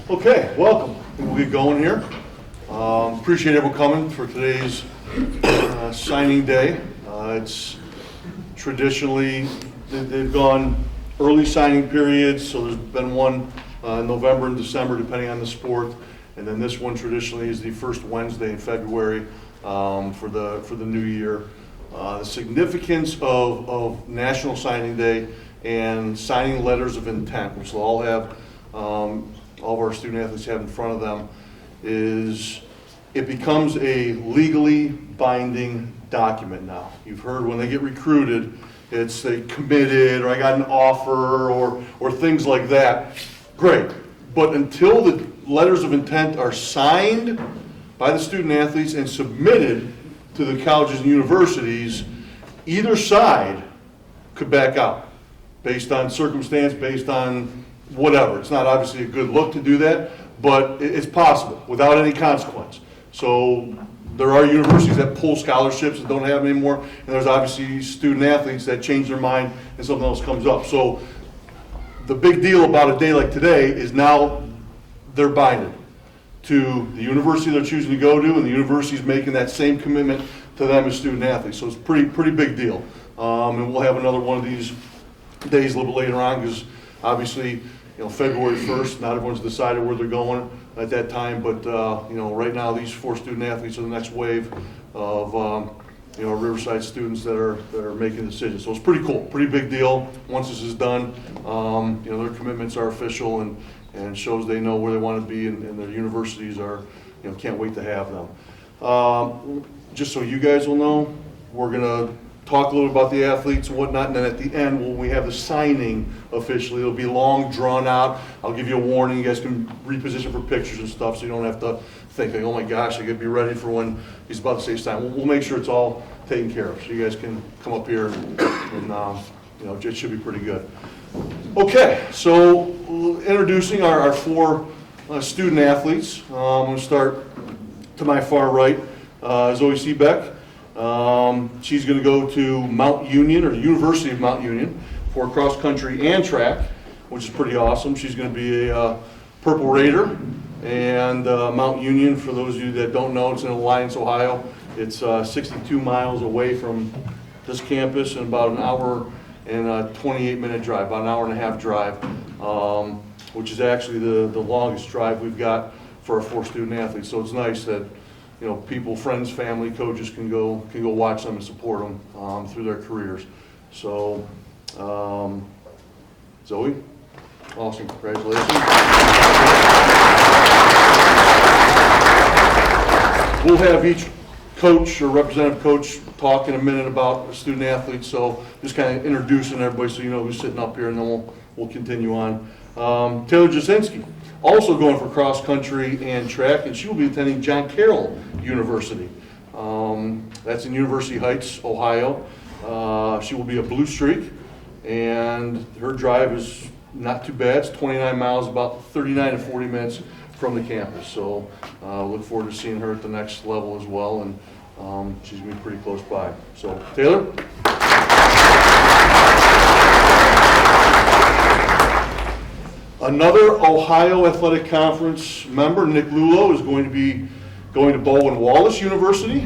Okay, welcome. We'll get going here. Appreciate everyone coming for today's signing day. It's traditionally, they've gone early signing periods, so there's been one in November and December, depending on the sport. And then this one traditionally is the first Wednesday in February for the new year. The significance of National Signing Day and signing letters of intent, which they'll all have, all of our student athletes have in front of them, is it becomes a legally binding document now. You've heard when they get recruited, it's they committed, or I got an offer, or things like that. Great. But until the letters of intent are signed by the student athletes and submitted to the colleges and universities, either side could back out based on circumstance, based on whatever. It's not obviously a good look to do that, but it's possible without any consequence. So there are universities that pull scholarships and don't have them anymore, and there's obviously student athletes that change their mind and something else comes up. So the big deal about a day like today is now they're binded to the university they're choosing to go to, and the university is making that same commitment to them as student athletes. So it's pretty big deal. And we'll have another one of these days a little bit later on, because obviously, February 1st, not everyone's decided where they're going at that time, but right now these 4 student athletes are the next wave of Riverside students that are making decisions. So it's pretty cool, pretty big deal. Once this is done, their commitments are official and shows they know where they want to be, and their universities are, can't wait to have them. Just so you guys will know, we're gonna talk a little about the athletes and whatnot, and then at the end, when we have the signing officially, it'll be long, drawn out. I'll give you a warning. You guys can reposition for pictures and stuff, so you don't have to think, like, oh my gosh, I gotta be ready for when he's about to say sign. We'll make sure it's all taken care of, so you guys can come up here and it should be pretty good. Okay, so introducing our 4 student athletes. I'm going to start to my far right, Zoe Seabeck. She's going to go to Mount Union, or University of Mount Union, for cross country and track, which is pretty awesome. She's going to be a Purple Raider, and Mount Union, for those of you that don't know, it's in Alliance, Ohio. It's 62 miles away from this campus, and about an hour and a 28-minute drive, about an hour and a half drive, which is actually the longest drive we've got for our 4 student athletes. So it's nice that people, friends, family, coaches can go watch them and support them through their careers. So, Zoe, awesome, congratulations. We'll have each coach or representative coach talk in a minute about the student athletes. So just kind of introducing everybody so you know who's sitting up here, and then we'll continue on. Taylor Jasinski, also going for cross country and track, and she will be attending John Carroll University. That's in University Heights, Ohio. She will be a Blue Streak, and her drive is not too bad. It's 29 miles, about 39 to 40 minutes from the campus. So look forward to seeing her at the next level as well, and she's going to be pretty close by. So Taylor? Another Ohio Athletic Conference member, Nick Lulow, is going to be going to Baldwin Wallace University.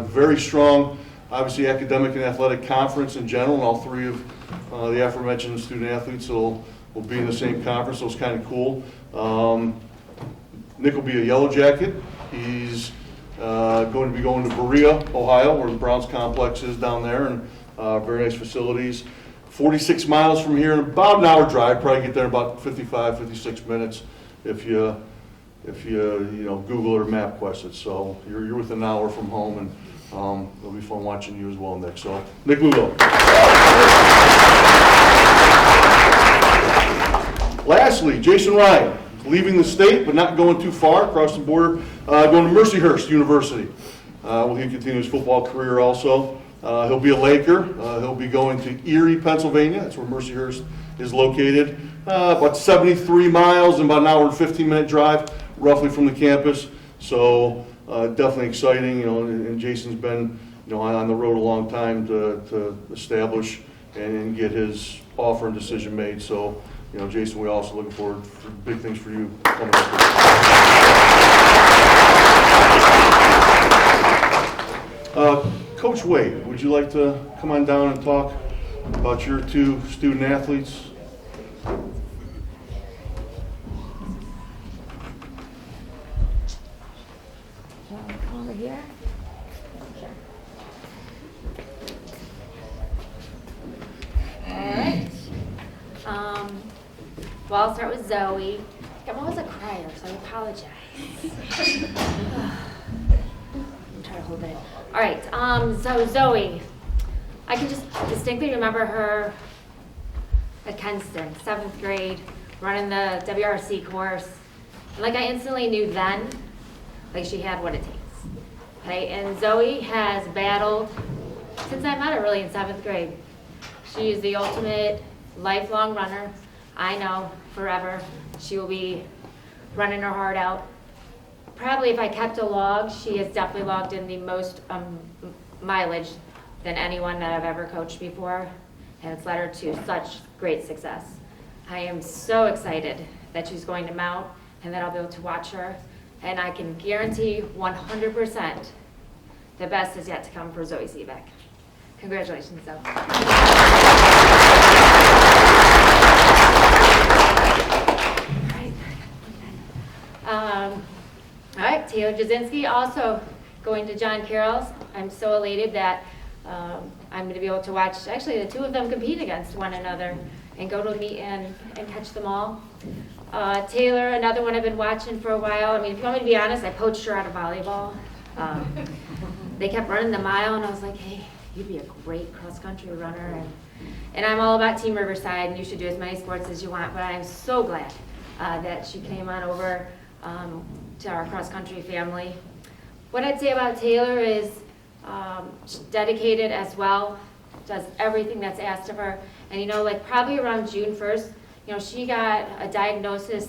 Very strong, obviously, academic and athletic conference in general, and all 3 of the aforementioned student athletes will be in the same conference, so it's kind of cool. Nick will be a Yellow Jacket. He's going to be going to Berea, Ohio, where the Browns complex is down there, and very nice facilities. 46 miles from here, about an hour drive. Probably get there in about 55, 56 minutes if you Google or MapQuest it. So you're within an hour from home, and it'll be fun watching you as well, Nick. So Nick Lulow. Lastly, Jason Ryan, leaving the state but not going too far across the border, going to Mercyhurst University. Where he continue his football career also. He'll be a Laker. He'll be going to Erie, Pennsylvania. That's where Mercyhurst is located. About 73 miles and about an hour and 15-minute drive, roughly, from the campus. So definitely exciting. And Jason's been on the road a long time to establish and get his offer and decision made. So Jason, we're also looking forward to big things for you coming up. Coach Wade, would you like to come on down and talk about your two student athletes? Come over here. All right. Well, I'll start with Zoe. I'm always a crier, so I apologize. I'm trying to hold it in. All right. So Zoe, I can just distinctly remember her at Kenston, 7th grade, running the WRC course. And I instantly knew then, she had what it takes. Okay, and Zoe has battled since I met her really in 7th grade. She is the ultimate lifelong runner. I know forever she will be running her heart out. Probably if I kept a log, she has definitely logged in the most mileage than anyone that I've ever coached before, and it's led her to such great success. I am so excited that she's going to Mount and that I'll be able to watch her, and I can guarantee 100% the best is yet to come for Zoe Seabeck. Congratulations, Zoe. All right, Taylor Jasinski also going to John Carroll's. I'm so elated that I'm going to be able to watch actually the two of them compete against one another and go to a meet and catch them all. Taylor, another one I've been watching for a while. I mean, if you want me to be honest, I poached her out of volleyball. They kept running the mile, and I was like, hey, you'd be a great cross-country runner. And I'm all about Team Riverside, and you should do as many sports as you want, but I'm so glad that she came on over to our cross-country family. What I'd say about Taylor is she's dedicated as well, does everything that's asked of her. And probably around June 1st, she got a diagnosis,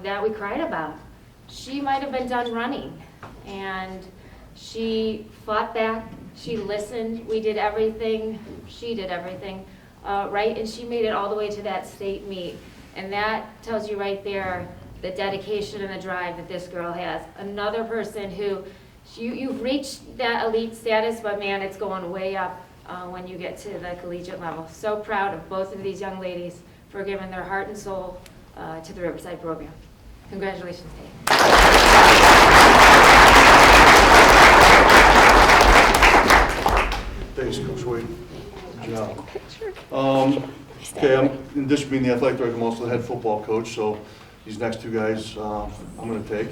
that we cried about. She might have been done running, and she fought back, she listened, we did everything, she did everything, right? And she made it all the way to that state meet. And that tells you right there the dedication and the drive that this girl has. Another person who, you've reached that elite status, but man, it's going way up when you get to the collegiate level. So proud of both of these young ladies for giving their heart and soul to the Riverside program. Congratulations, Dave. Thanks, Coach Wade. Good job. Okay, in addition to being the athletic director, I'm also the head football coach, so these next two guys I'm going to take.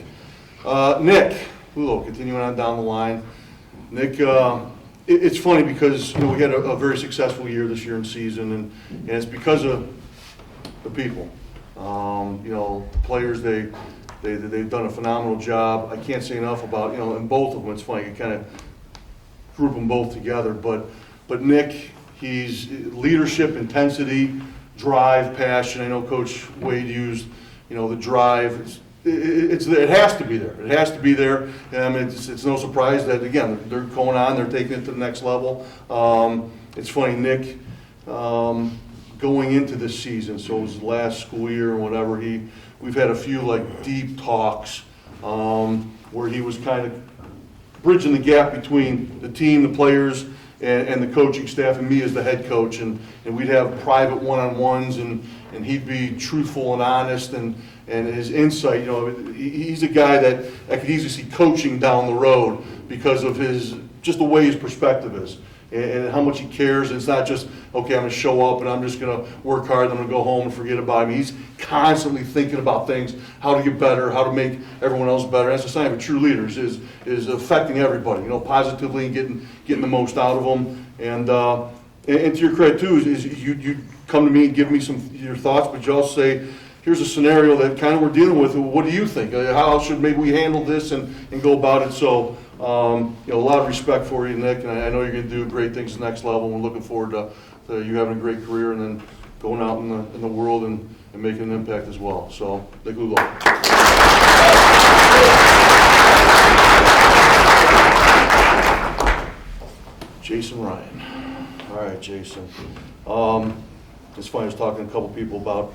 Nick Lulow, continuing on down the line. Nick, it's funny because we had a very successful year this year in season, and it's because of the people. The players, they've done a phenomenal job. I can't say enough about, and both of them, it's funny, you kind of group them both together, but Nick, he's leadership, intensity, drive, passion. I know Coach Wade used, the drive. It has to be there. It has to be there. It's no surprise that, again, they're going on, they're taking it to the next level. It's funny, Nick, going into this season, so it was the last school year or whatever, we've had a few deep talks where he was kind of bridging the gap between the team, the players, and the coaching staff, and me as the head coach, and we'd have private one-on-ones, and he'd be truthful and honest, and his insight, he's a guy that I could easily see coaching down the road because of just the way his perspective is, and how much he cares. And it's not just, okay, I'm going to show up and I'm just going to work hard and I'm going to go home and forget about me. He's constantly thinking about things, how to get better, how to make everyone else better. That's the sign of a true leader, is affecting everybody, positively and getting the most out of them. And to your credit too, is you come to me and give me your thoughts, but you also say, here's a scenario that kind of we're dealing with. What do you think? How should maybe we handle this and go about it? So, a lot of respect for you, Nick, and I know you're going to do great things at the next level. We're looking forward to you having a great career and then going out in the world and making an impact as well. So, Nick Lulow. Jason Ryan. All right, Jason. It's funny, I was talking to a couple people about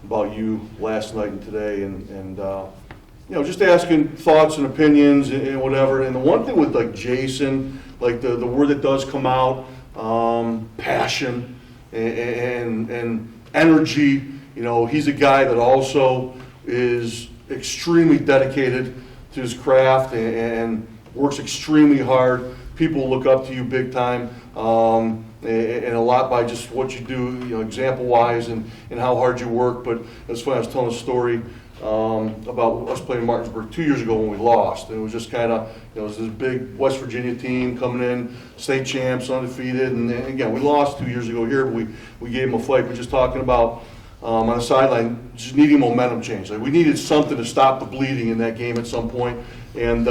about you last night and today, and just asking thoughts and opinions and whatever. And the one thing with like Jason, like the word that does come out, passion and energy. He's a guy that also is extremely dedicated to his craft and works extremely hard. People look up to you big time, and a lot by just what you do, example-wise, and how hard you work. But it's funny, I was telling a story about us playing Martinsburg 2 years ago when we lost. And it was just kind of, it was this big West Virginia team coming in, state champs, undefeated. And again, we lost 2 years ago here, but we gave them a fight. We're just talking about on the sideline, just needing momentum change. Like we needed something to stop the bleeding in that game at some point. And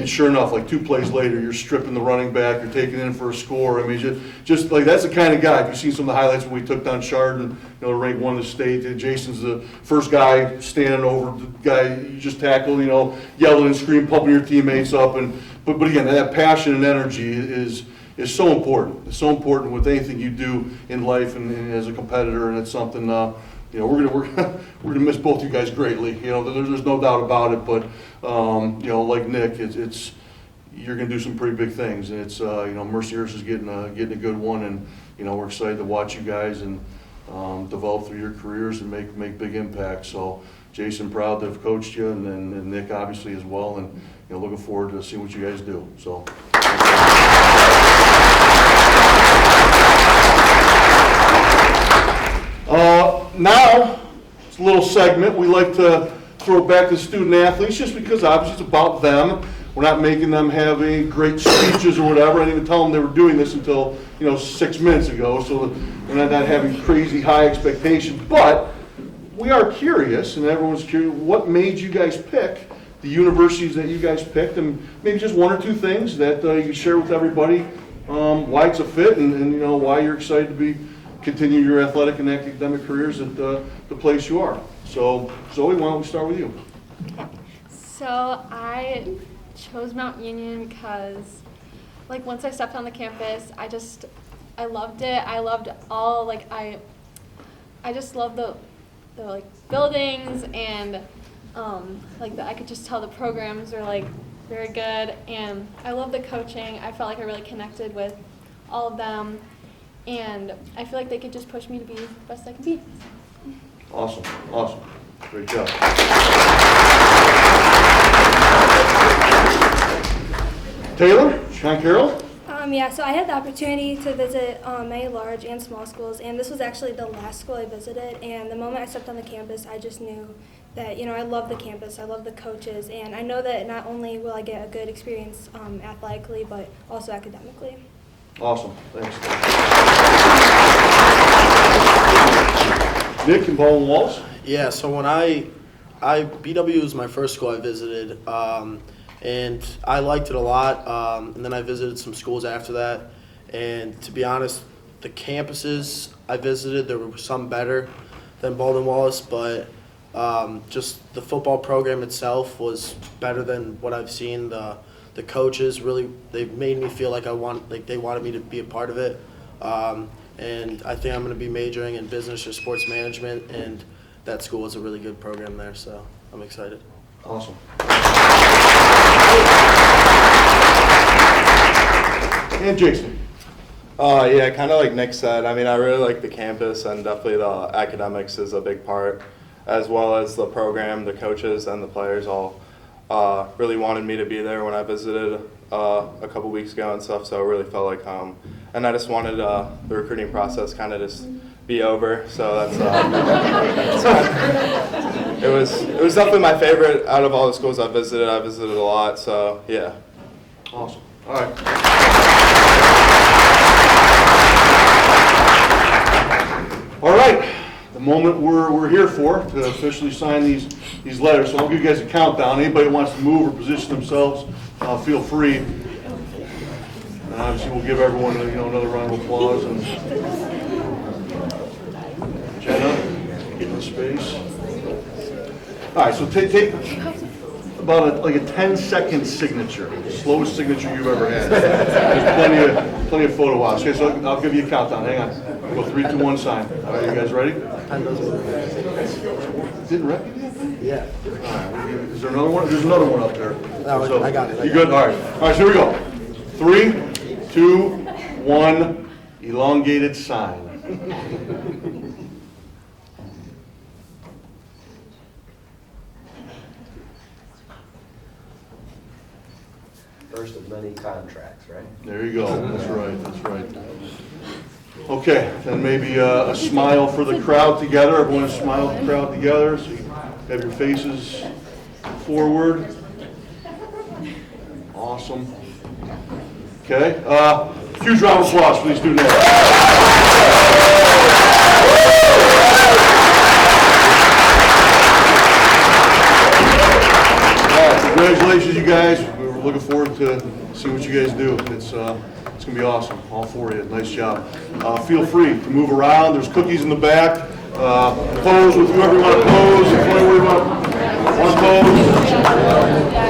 sure enough, like 2 plays later, you're stripping the running back, you're taking it in for a score. I mean, just like that's the kind of guy. If you've seen some of the highlights when we took down Chardon, ranked 1 in the state. Jason's the first guy standing over the guy you just tackled, yelling and screaming, pumping your teammates up. But again, that passion and energy is so important. It's so important with anything you do in life and as a competitor, and it's something we're gonna miss both you guys greatly. There's no doubt about it. But like Nick, it's you're gonna do some pretty big things, and it's Mercyhurst is getting a good one, and we're excited to watch you guys and develop through your careers and make big impacts. So Jason, proud to have coached you, and Nick obviously as well, and looking forward to seeing what you guys do. So. Now, it's a little segment. We like to throw it back to student athletes just because obviously it's about them. We're not making them have any great speeches or whatever. I didn't even tell them they were doing this until 6 minutes ago, so we're not having crazy high expectations. But we are curious, and everyone's curious, what made you guys pick the universities that you guys picked, and maybe just 1 or 2 things that you can share with everybody, why it's a fit and why you're excited to continue your athletic and academic careers at the place you are. So, Zoe, why don't we start with you? Okay. So I chose Mount Union because, once I stepped on the campus, I loved it. I loved all, I just loved the buildings, and, I could just tell the programs were, very good, and I love the coaching. I felt like I really connected with all of them. And I feel like they could just push me to be the best I can be. Awesome. Great job. Taylor, Sean Carroll? Yeah, so I had the opportunity to visit many large and small schools, and this was actually the last school I visited. And the moment I stepped on the campus, I just knew that, I love the campus, I love the coaches, and I know that not only will I get a good experience athletically, but also academically. Awesome, thanks. Nick and Baldwin Wallace? Yeah, so when BW was my first school I visited, and I liked it a lot, and then I visited some schools after that, and to be honest, the campuses I visited, there were some better than Baldwin Wallace, but just the football program itself was better than what I've seen. The coaches really, they made me feel like they wanted me to be a part of it. And I think I'm going to be majoring in business or sports management, and that school is a really good program there, so I'm excited. Awesome. And Jason? Yeah, kind of like Nick said, I really like the campus, and definitely the academics is a big part, as well as the program, the coaches, and the players all really wanted me to be there when I visited a couple weeks ago and stuff, so it really felt like home. And I just wanted the recruiting process kind of just be over, so that's it was definitely my favorite out of all the schools I visited. I visited a lot, so yeah. Awesome. All right. All right. The moment we're here for to officially sign these letters. So I'll give you guys a countdown. Anybody who wants to move or position themselves, feel free. And obviously we'll give everyone another round of applause. And Jenna, get in space. All right. So take about a 10-second signature, the slowest signature you've ever had. There's plenty of photo ops. Okay, so I'll give you a countdown. Hang on. We'll go 3, 2, 1, sign. All right, you guys ready? Pen doesn't work. Didn't wreck it? Yeah. Is there another one? There's another one up there. No, I got it. You good? All right. All right, so here we go. 3, 2, 1, elongated sign. First of many contracts, right? There you go. That's right. That's right. Okay, then maybe a smile for the crowd together. Everyone smile at the crowd together. So you have your faces forward. Awesome. Okay. Huge round of applause for these students. Congratulations, you guys. We're looking forward to seeing what you guys do. It's going to be awesome. All four of you. Nice job. Feel free to move around. There's cookies in the back. Pose with whoever you want to pose. If you want to pose.